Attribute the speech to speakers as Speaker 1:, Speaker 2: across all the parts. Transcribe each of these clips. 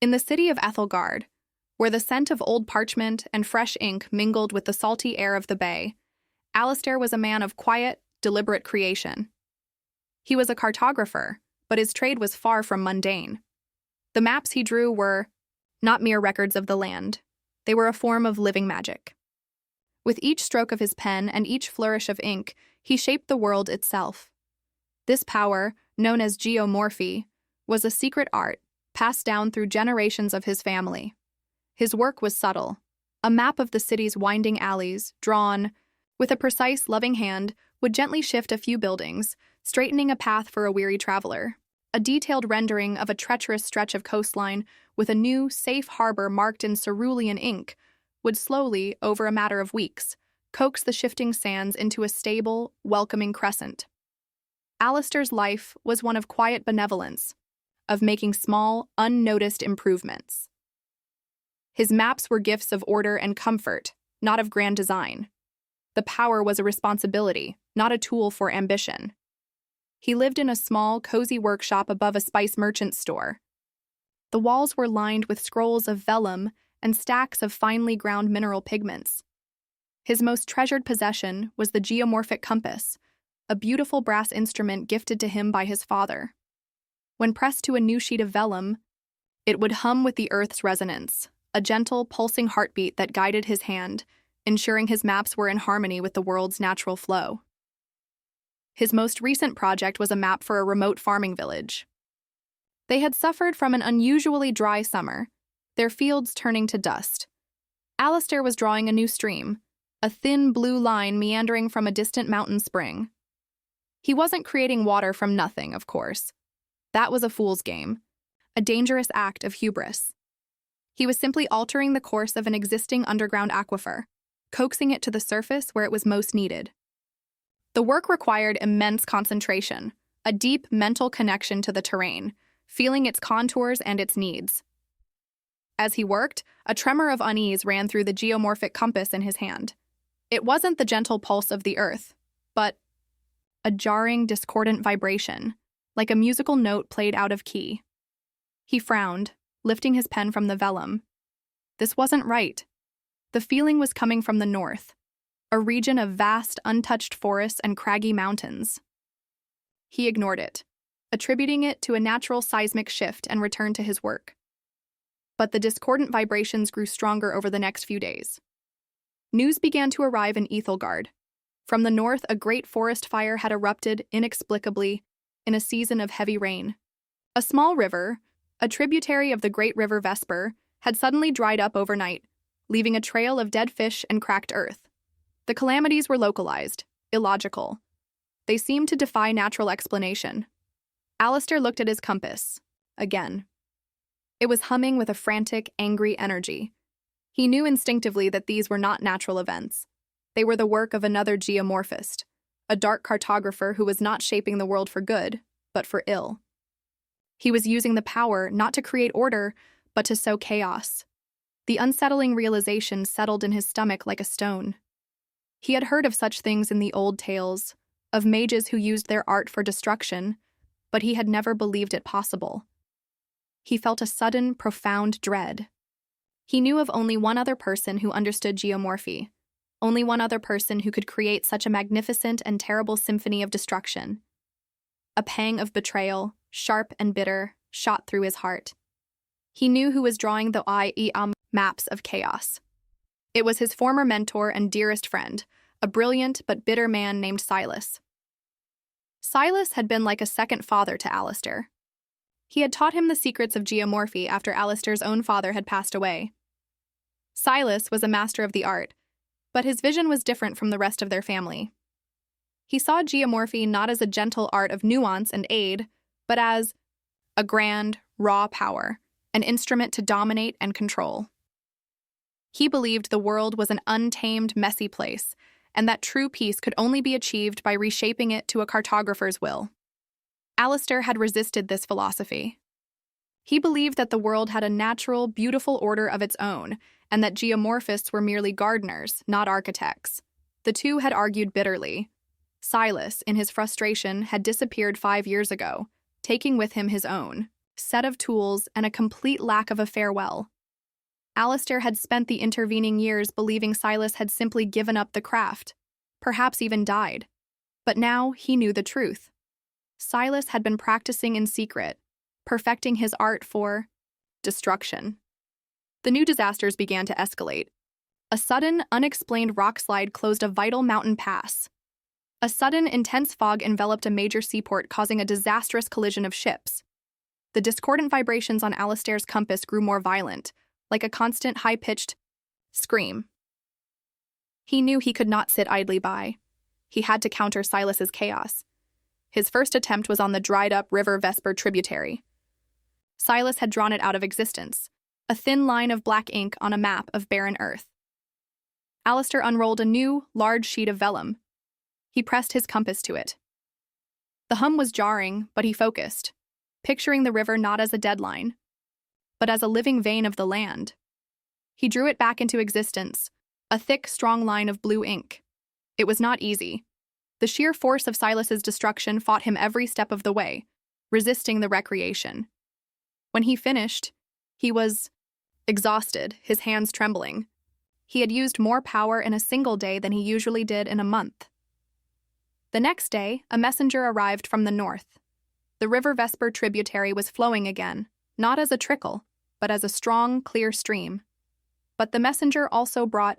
Speaker 1: In the city of Ethelgard, where the scent of old parchment and fresh ink mingled with the salty air of the bay, Alistair was a man of quiet, deliberate creation. He was a cartographer, but his trade was far from mundane. The maps he drew were not mere records of the land. They were a form of living magic. With each stroke of his pen and each flourish of ink, he shaped the world itself. This power, known as geomorphy, was a secret art passed down through generations of his family. His work was subtle, a map of the city's winding alleys, drawn with a precise, loving hand, would gently shift a few buildings, straightening a path for a weary traveler. A detailed rendering of a treacherous stretch of coastline with a new, safe harbor marked in cerulean ink would slowly, over a matter of weeks, coax the shifting sands into a stable, welcoming crescent. Alistair's life was one of quiet benevolence, of making small, unnoticed improvements. His maps were gifts of order and comfort, not of grand design. The power was a responsibility, not a tool for ambition. He lived in a small, cozy workshop above a spice merchant's store. The walls were lined with scrolls of vellum and stacks of finely ground mineral pigments. His most treasured possession was the geomorphic compass, a beautiful brass instrument gifted to him by his father. When pressed to a new sheet of vellum, it would hum with the earth's resonance, a gentle, pulsing heartbeat that guided his hand, ensuring his maps were in harmony with the world's natural flow. His most recent project was a map for a remote farming village. They had suffered from an unusually dry summer, their fields turning to dust. Alistair was drawing a new stream, a thin blue line meandering from a distant mountain spring. He wasn't creating water from nothing, of course. That was a fool's game, a dangerous act of hubris. He was simply altering the course of an existing underground aquifer, coaxing it to the surface where it was most needed. The work required immense concentration, a deep mental connection to the terrain, feeling its contours and its needs. As he worked, a tremor of unease ran through the geomorphic compass in his hand. It wasn't the gentle pulse of the earth, but a jarring, discordant vibration, like a musical note played out of key. He frowned, lifting his pen from the vellum. This wasn't right. The feeling was coming from the north, a region of vast, untouched forests and craggy mountains. He ignored it, attributing it to a natural seismic shift, and returned to his work. But the discordant vibrations grew stronger over the next few days. News began to arrive in Ethelgard. From the north, a great forest fire had erupted inexplicably in a season of heavy rain. A small river, a tributary of the great river Vesper, had suddenly dried up overnight, leaving a trail of dead fish and cracked earth. The calamities were localized, illogical. They seemed to defy natural explanation. Alistair looked at his compass, again. It was humming with a frantic, angry energy. He knew instinctively that these were not natural events. They were the work of another geomorphist, a dark cartographer who was not shaping the world for good, but for ill. He was using the power not to create order, but to sow chaos. The unsettling realization settled in his stomach like a stone. He had heard of such things in the old tales, of mages who used their art for destruction, but he had never believed it possible. He felt a sudden, profound dread. He knew of only one other person who understood geomorphy, only one other person who could create such a magnificent and terrible symphony of destruction. A pang of betrayal, sharp and bitter, shot through his heart. He knew who was drawing the IEM maps of chaos. It was his former mentor and dearest friend, a brilliant but bitter man named Silas. Silas had been like a second father to Alistair. He had taught him the secrets of geomorphy after Alistair's own father had passed away. Silas was a master of the art, but his vision was different from the rest of their family. He saw geomorphy not as a gentle art of nuance and aid, but as a grand, raw power, an instrument to dominate and control. He believed the world was an untamed, messy place, and that true peace could only be achieved by reshaping it to a cartographer's will. Alistair had resisted this philosophy. He believed that the world had a natural, beautiful order of its own, and that geomorphists were merely gardeners, not architects. The two had argued bitterly. Silas, in his frustration, had disappeared 5 years ago, taking with him his own set of tools, and a complete lack of a farewell. Alistair had spent the intervening years believing Silas had simply given up the craft, perhaps even died. But now he knew the truth. Silas had been practicing in secret, perfecting his art for destruction. The new disasters began to escalate. A sudden, unexplained rockslide closed a vital mountain pass. A sudden, intense fog enveloped a major seaport, causing a disastrous collision of ships. The discordant vibrations on Alistair's compass grew more violent, like a constant high-pitched scream. He knew he could not sit idly by. He had to counter Silas's chaos. His first attempt was on the dried-up River Vesper tributary. Silas had drawn it out of existence, a thin line of black ink on a map of barren earth. Alistair unrolled a new, large sheet of vellum. He pressed his compass to it. The hum was jarring, but he focused, picturing the river not as a deadline, but as a living vein of the land. He drew it back into existence, a thick, strong line of blue ink. It was not easy. The sheer force of Silas's destruction fought him every step of the way, resisting the recreation. When he finished, he was exhausted, his hands trembling. He had used more power in a single day than he usually did in a month. The next day, a messenger arrived from the north. The River Vesper tributary was flowing again, not as a trickle, but as a strong, clear stream. But the messenger also brought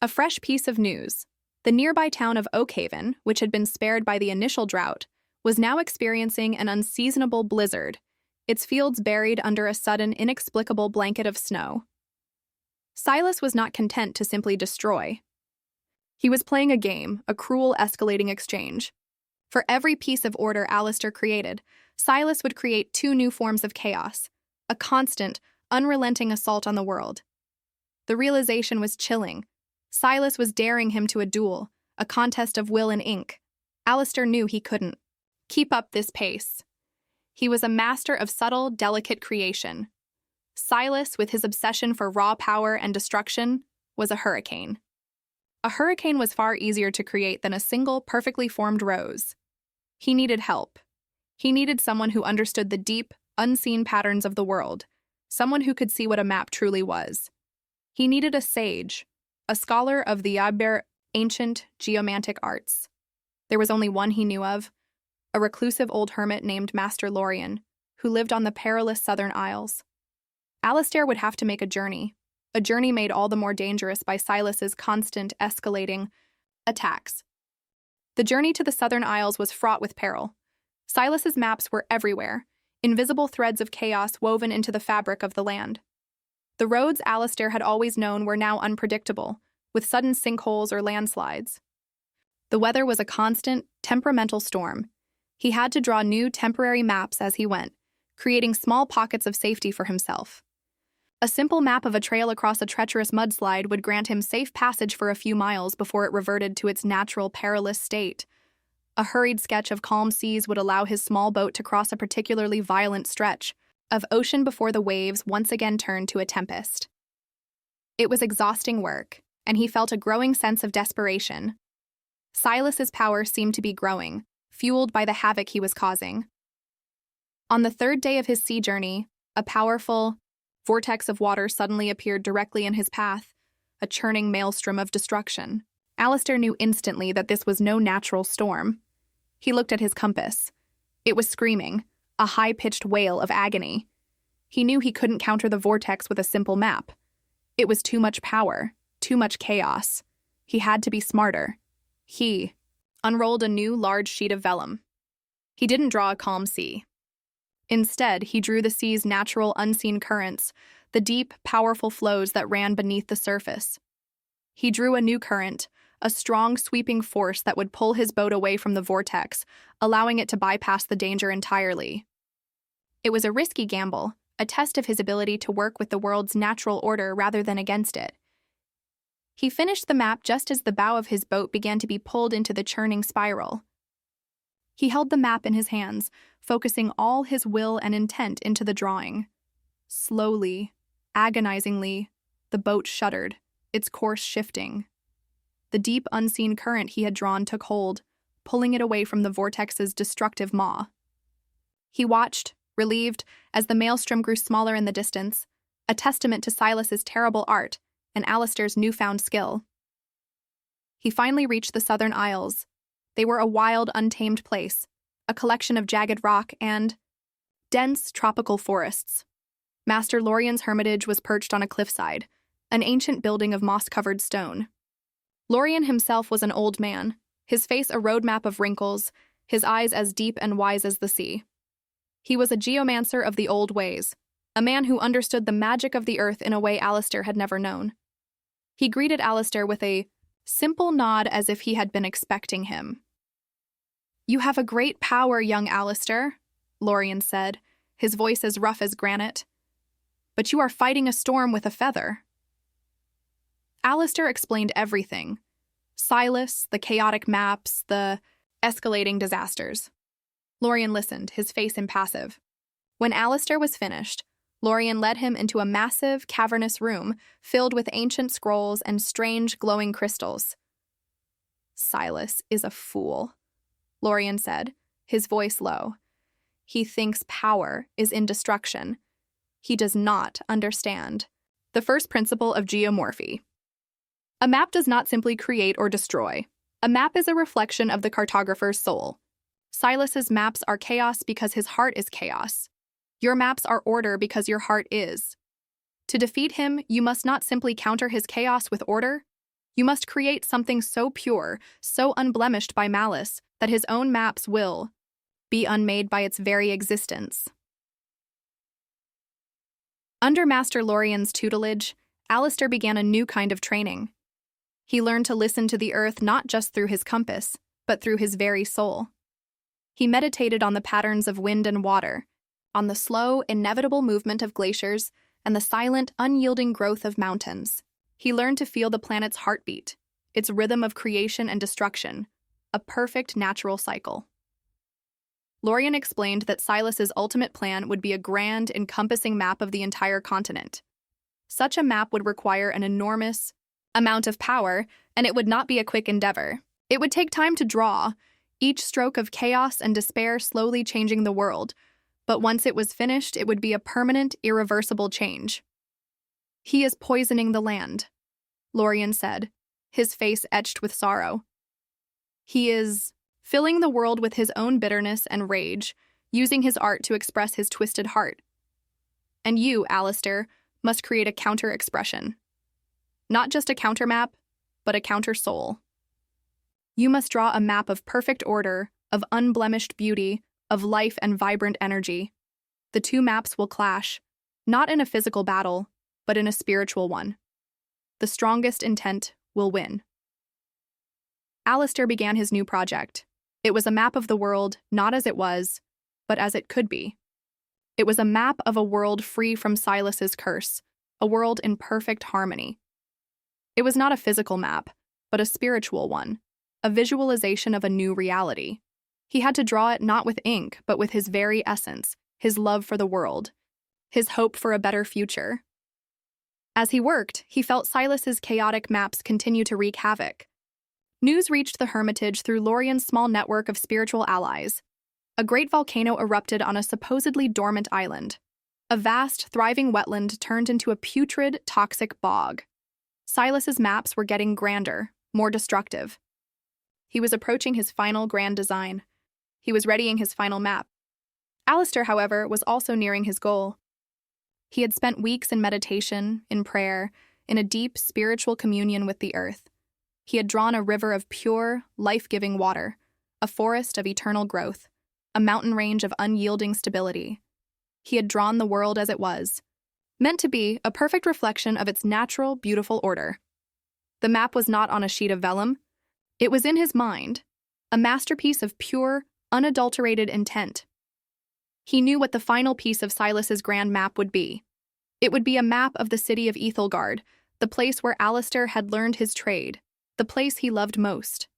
Speaker 1: a fresh piece of news. The nearby town of Oakhaven, which had been spared by the initial drought, was now experiencing an unseasonable blizzard, its fields buried under a sudden, inexplicable blanket of snow. Silas was not content to simply destroy. He was playing a game, a cruel, escalating exchange. For every piece of order Alistair created, Silas would create two new forms of chaos, a constant, unrelenting assault on the world. The realization was chilling. Silas was daring him to a duel, a contest of will and ink. Alistair knew he couldn't keep up this pace. He was a master of subtle, delicate creation. Silas, with his obsession for raw power and destruction, was a hurricane. A hurricane was far easier to create than a single, perfectly formed rose. He needed help. He needed someone who understood the deep, unseen patterns of the world, someone who could see what a map truly was. He needed a sage, a scholar of the ancient geomantic arts. There was only one he knew of, a reclusive old hermit named Master Lorien, who lived on the perilous southern isles. Alistair would have to make a journey made all the more dangerous by Silas's constant, escalating attacks. The journey to the southern isles was fraught with peril. Silas's maps were everywhere, invisible threads of chaos woven into the fabric of the land. The roads Alistair had always known were now unpredictable, with sudden sinkholes or landslides. The weather was a constant, temperamental storm. He had to draw new temporary maps as he went, creating small pockets of safety for himself. A simple map of a trail across a treacherous mudslide would grant him safe passage for a few miles before it reverted to its natural perilous state. A hurried sketch of calm seas would allow his small boat to cross a particularly violent stretch of ocean before the waves once again turned to a tempest. It was exhausting work, and he felt a growing sense of desperation. Silas's power seemed to be growing, fueled by the havoc he was causing. On the third day of his sea journey, a powerful vortex of water suddenly appeared directly in his path, a churning maelstrom of destruction. Alistair knew instantly that this was no natural storm. He looked at his compass. It was screaming, a high-pitched wail of agony. He knew he couldn't counter the vortex with a simple map. It was too much power, too much chaos. He had to be smarter. He unrolled a new large sheet of vellum. He didn't draw a calm sea. Instead, he drew the sea's natural, unseen currents, the deep, powerful flows that ran beneath the surface. He drew a new current, a strong, sweeping force that would pull his boat away from the vortex, allowing it to bypass the danger entirely. It was a risky gamble, a test of his ability to work with the world's natural order rather than against it. He finished the map just as the bow of his boat began to be pulled into the churning spiral. He held the map in his hands, focusing all his will and intent into the drawing. Slowly, agonizingly, the boat shuddered, its course shifting. The deep, unseen current he had drawn took hold, pulling it away from the vortex's destructive maw. He watched, relieved as the maelstrom grew smaller in the distance, a testament to Silas's terrible art and Alistair's newfound skill. He finally reached the Southern Isles. They were a wild, untamed place, a collection of jagged rock and dense tropical forests. Master Lorien's hermitage was perched on a cliffside, an ancient building of moss-covered stone. Lorien himself was an old man, his face a roadmap of wrinkles, his eyes as deep and wise as the sea. He was a geomancer of the old ways, a man who understood the magic of the earth in a way Alistair had never known. He greeted Alistair with a simple nod as if he had been expecting him. "You have a great power, young Alistair," Lorien said, his voice as rough as granite. "But you are fighting a storm with a feather." Alistair explained everything. Silas, the chaotic maps, the escalating disasters. Lorien listened, his face impassive. When Alistair was finished, Lorien led him into a massive, cavernous room filled with ancient scrolls and strange, glowing crystals. "Silas is a fool," Lorien said, his voice low. "He thinks power is in destruction. He does not understand the first principle of geomorphy. A map does not simply create or destroy. A map is a reflection of the cartographer's soul. Silas's maps are chaos because his heart is chaos. Your maps are order because your heart is. To defeat him, you must not simply counter his chaos with order. You must create something so pure, so unblemished by malice, that his own maps will be unmade by its very existence." Under Master Lorien's tutelage, Alistair began a new kind of training. He learned to listen to the earth not just through his compass, but through his very soul. He meditated on the patterns of wind and water, on the slow, inevitable movement of glaciers, and the silent, unyielding growth of mountains. He learned to feel the planet's heartbeat, its rhythm of creation and destruction, a perfect natural cycle. Lorien explained that Silas's ultimate plan would be a grand, encompassing map of the entire continent. Such a map would require an enormous amount of power, and it would not be a quick endeavor. It would take time to draw, each stroke of chaos and despair slowly changing the world, but once it was finished, it would be a permanent, irreversible change. "He is poisoning the land," Lorien said, his face etched with sorrow. "He is filling the world with his own bitterness and rage, using his art to express his twisted heart. And you, Alistair, must create a counter-expression. Not just a counter-map, but a counter-soul. You must draw a map of perfect order, of unblemished beauty, of life and vibrant energy. The two maps will clash, not in a physical battle, but in a spiritual one. The strongest intent will win." Alistair began his new project. It was a map of the world, not as it was, but as it could be. It was a map of a world free from Silas's curse, a world in perfect harmony. It was not a physical map, but a spiritual one, a visualization of a new reality. He had to draw it not with ink, but with his very essence, his love for the world, his hope for a better future. As he worked, he felt Silas's chaotic maps continue to wreak havoc. News reached the Hermitage through Lorien's small network of spiritual allies. A great volcano erupted on a supposedly dormant island. A vast, thriving wetland turned into a putrid, toxic bog. Silas's maps were getting grander, more destructive. He was approaching his final grand design. He was readying his final map. Alistair, however, was also nearing his goal. He had spent weeks in meditation, in prayer, in a deep spiritual communion with the earth. He had drawn a river of pure, life-giving water, a forest of eternal growth, a mountain range of unyielding stability. He had drawn the world as it was, meant to be a perfect reflection of its natural, beautiful order. The map was not on a sheet of vellum. It was in his mind, a masterpiece of pure, unadulterated intent. He knew what the final piece of Silas's grand map would be. It would be a map of the city of Ethelgard, the place where Alistair had learned his trade, the place he loved most.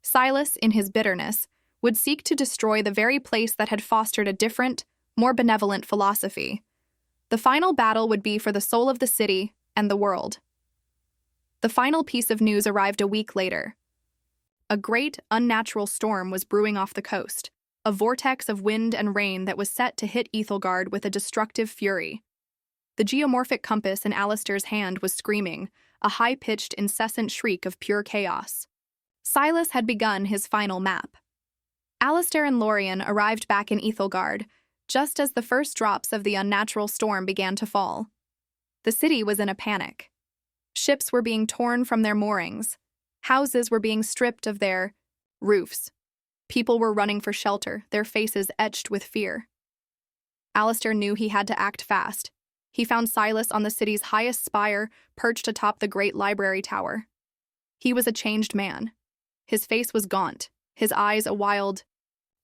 Speaker 1: Silas, in his bitterness, would seek to destroy the very place that had fostered a different, more benevolent philosophy. The final battle would be for the soul of the city and the world. The final piece of news arrived a week later. A great, unnatural storm was brewing off the coast, a vortex of wind and rain that was set to hit Ethelgard with a destructive fury. The geomorphic compass in Alistair's hand was screaming, a high-pitched, incessant shriek of pure chaos. Silas had begun his final map. Alistair and Lorien arrived back in Ethelgard, just as the first drops of the unnatural storm began to fall. The city was in a panic. Ships were being torn from their moorings. Houses were being stripped of their roofs. People were running for shelter, their faces etched with fear. Alistair knew he had to act fast. He found Silas on the city's highest spire, perched atop the great library tower. He was a changed man. His face was gaunt, his eyes a wild,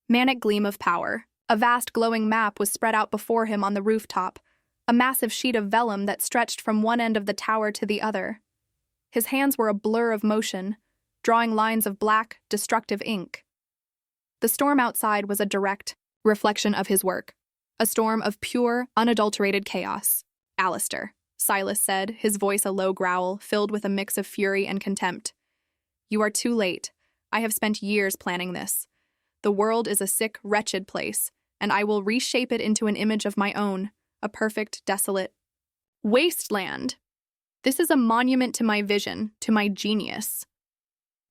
Speaker 1: manic gleam of power. A vast glowing map was spread out before him on the rooftop, a massive sheet of vellum that stretched from one end of the tower to the other. His hands were a blur of motion, drawing lines of black, destructive ink. The storm outside was a direct reflection of his work, a storm of pure, unadulterated chaos. "Alistair," Silas said, his voice a low growl, filled with a mix of fury and contempt. "You are too late. I have spent years planning this. The world is a sick, wretched place, and I will reshape it into an image of my own, a perfect, desolate wasteland. This is a monument to my vision, to my genius."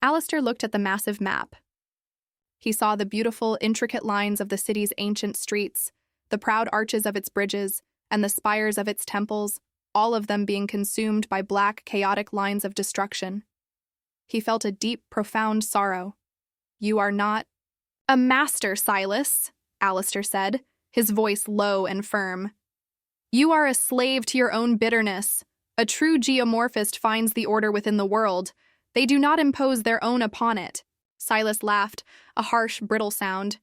Speaker 1: Alistair looked at the massive map. He saw the beautiful, intricate lines of the city's ancient streets, the proud arches of its bridges, and the spires of its temples, all of them being consumed by black, chaotic lines of destruction. He felt a deep, profound sorrow. "You are not a master, Silas," Alistair said, his voice low and firm. "You are a slave to your own bitterness. A true geomorphist finds the order within the world. They do not impose their own upon it." Silas laughed, a harsh, brittle sound.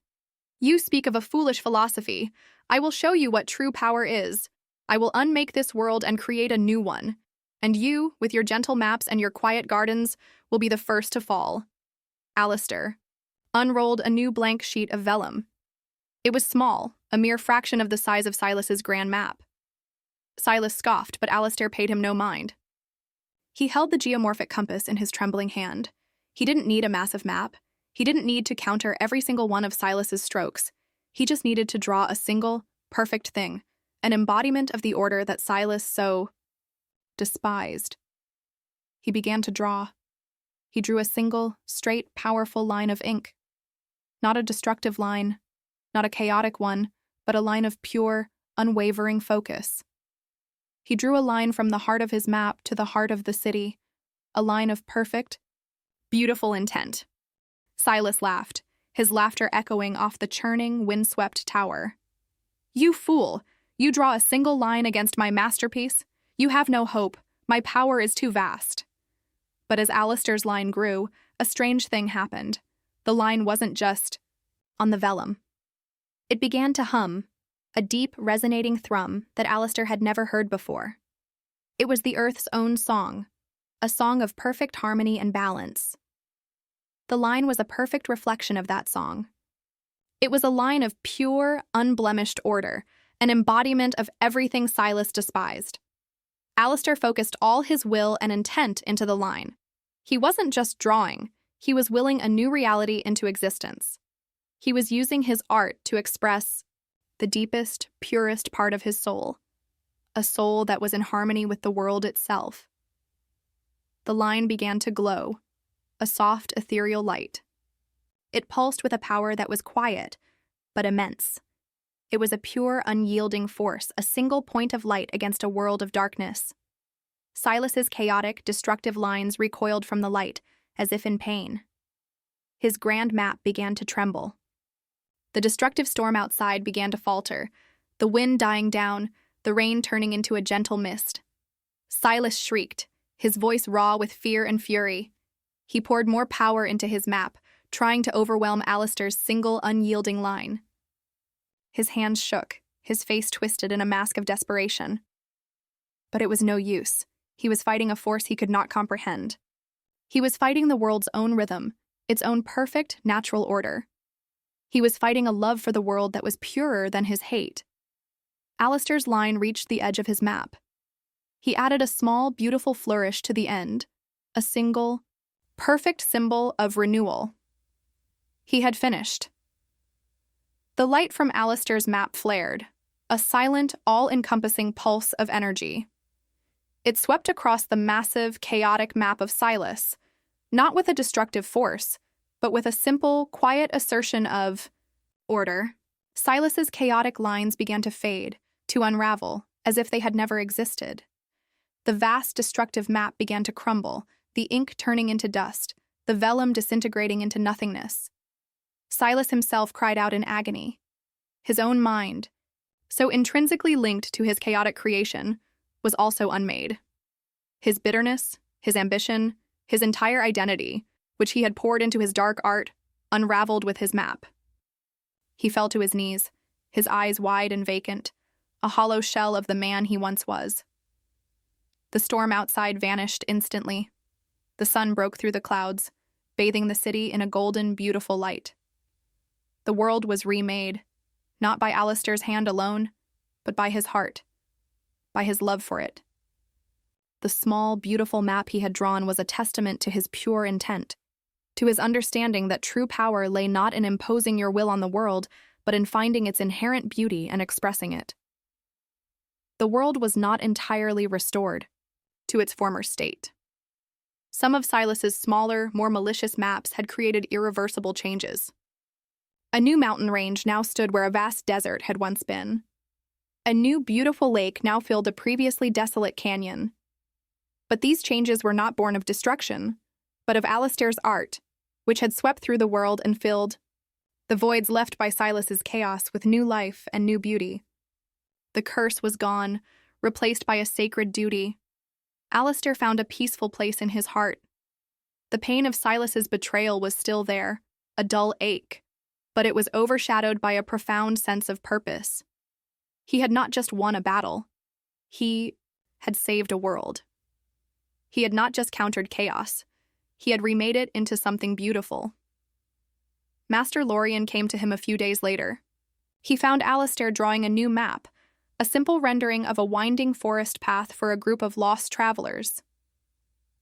Speaker 1: "You speak of a foolish philosophy. I will show you what true power is. I will unmake this world and create a new one. And you, with your gentle maps and your quiet gardens, will be the first to fall." Alistair unrolled a new blank sheet of vellum. It was small, a mere fraction of the size of Silas's grand map. Silas scoffed, but Alistair paid him no mind. He held the geomorphic compass in his trembling hand. He didn't need a massive map. He didn't need to counter every single one of Silas's strokes. He just needed to draw a single, perfect thing, an embodiment of the order that Silas so despised. He began to draw. He drew a single, straight, powerful line of ink. Not a destructive line, not a chaotic one, but a line of pure, unwavering focus. He drew a line from the heart of his map to the heart of the city, a line of perfect, beautiful intent. Silas laughed, his laughter echoing off the churning, windswept tower. "You fool! You draw a single line against my masterpiece? You have no hope. My power is too vast." But as Alistair's line grew, a strange thing happened. The line wasn't just on the vellum. It began to hum, a deep, resonating thrum that Alistair had never heard before. It was the Earth's own song, a song of perfect harmony and balance. The line was a perfect reflection of that song. It was a line of pure, unblemished order, an embodiment of everything Silas despised. Alistair focused all his will and intent into the line. He wasn't just drawing, he was willing a new reality into existence. He was using his art to express the deepest, purest part of his soul, a soul that was in harmony with the world itself. The line began to glow, a soft, ethereal light. It pulsed with a power that was quiet, but immense. It was a pure, unyielding force, a single point of light against a world of darkness. Silas's chaotic, destructive lines recoiled from the light, as if in pain. His grand map began to tremble. The destructive storm outside began to falter, the wind dying down, the rain turning into a gentle mist. Silas shrieked, his voice raw with fear and fury. He poured more power into his map, trying to overwhelm Alistair's single, unyielding line. His hands shook, his face twisted in a mask of desperation. But it was no use. He was fighting a force he could not comprehend. He was fighting the world's own rhythm, its own perfect, natural order. He was fighting a love for the world that was purer than his hate. Alistair's line reached the edge of his map. He added a small, beautiful flourish to the end, a single, perfect symbol of renewal. He had finished. The light from Alistair's map flared, a silent, all-encompassing pulse of energy. It swept across the massive, chaotic map of Silas, not with a destructive force, but with a simple, quiet assertion of order. Silas's chaotic lines began to fade, to unravel, as if they had never existed. The vast, destructive map began to crumble, the ink turning into dust, the vellum disintegrating into nothingness. Silas himself cried out in agony. His own mind, so intrinsically linked to his chaotic creation, was also unmade. His bitterness, his ambition, his entire identity, which he had poured into his dark art, unraveled with his map. He fell to his knees, his eyes wide and vacant, a hollow shell of the man he once was. The storm outside vanished instantly. The sun broke through the clouds, bathing the city in a golden, beautiful light. The world was remade, not by Alistair's hand alone, but by his heart, by his love for it. The small, beautiful map he had drawn was a testament to his pure intent, to his understanding that true power lay not in imposing your will on the world, but in finding its inherent beauty and expressing it. The world was not entirely restored to its former state. Some of Silas's smaller, more malicious maps had created irreversible changes. A new mountain range now stood where a vast desert had once been. A new, beautiful lake now filled a previously desolate canyon. But these changes were not born of destruction, but of Alistair's art, which had swept through the world and filled the voids left by Silas's chaos with new life and new beauty. The curse was gone, replaced by a sacred duty. Alistair found a peaceful place in his heart. The pain of Silas's betrayal was still there, a dull ache, but it was overshadowed by a profound sense of purpose. He had not just won a battle. He had saved a world. He had not just countered chaos. He had remade it into something beautiful. Master Lorien came to him a few days later. He found Alistair drawing a new map, a simple rendering of a winding forest path for a group of lost travelers.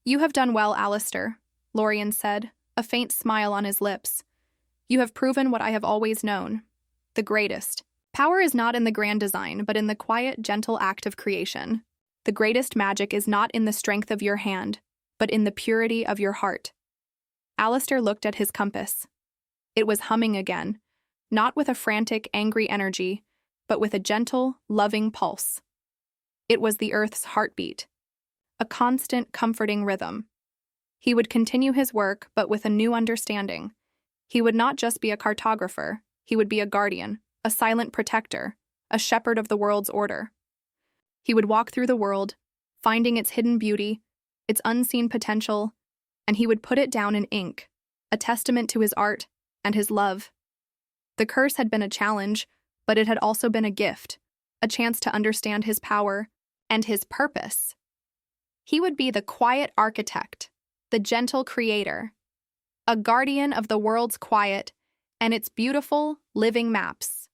Speaker 1: "You have done well, Alistair," Lorien said, a faint smile on his lips. "You have proven what I have always known, the greatest. Power is not in the grand design, but in the quiet, gentle act of creation. The greatest magic is not in the strength of your hand, but in the purity of your heart." Alistair looked at his compass. It was humming again, not with a frantic, angry energy, but with a gentle, loving pulse. It was the Earth's heartbeat, a constant, comforting rhythm. He would continue his work, but with a new understanding. He would not just be a cartographer, he would be a guardian, a silent protector, a shepherd of the world's order. He would walk through the world, finding its hidden beauty, its unseen potential, and he would put it down in ink, a testament to his art and his love. The curse had been a challenge, but it had also been a gift, a chance to understand his power and his purpose. He would be the quiet architect, the gentle creator, a guardian of the world's quiet and its beautiful, living maps.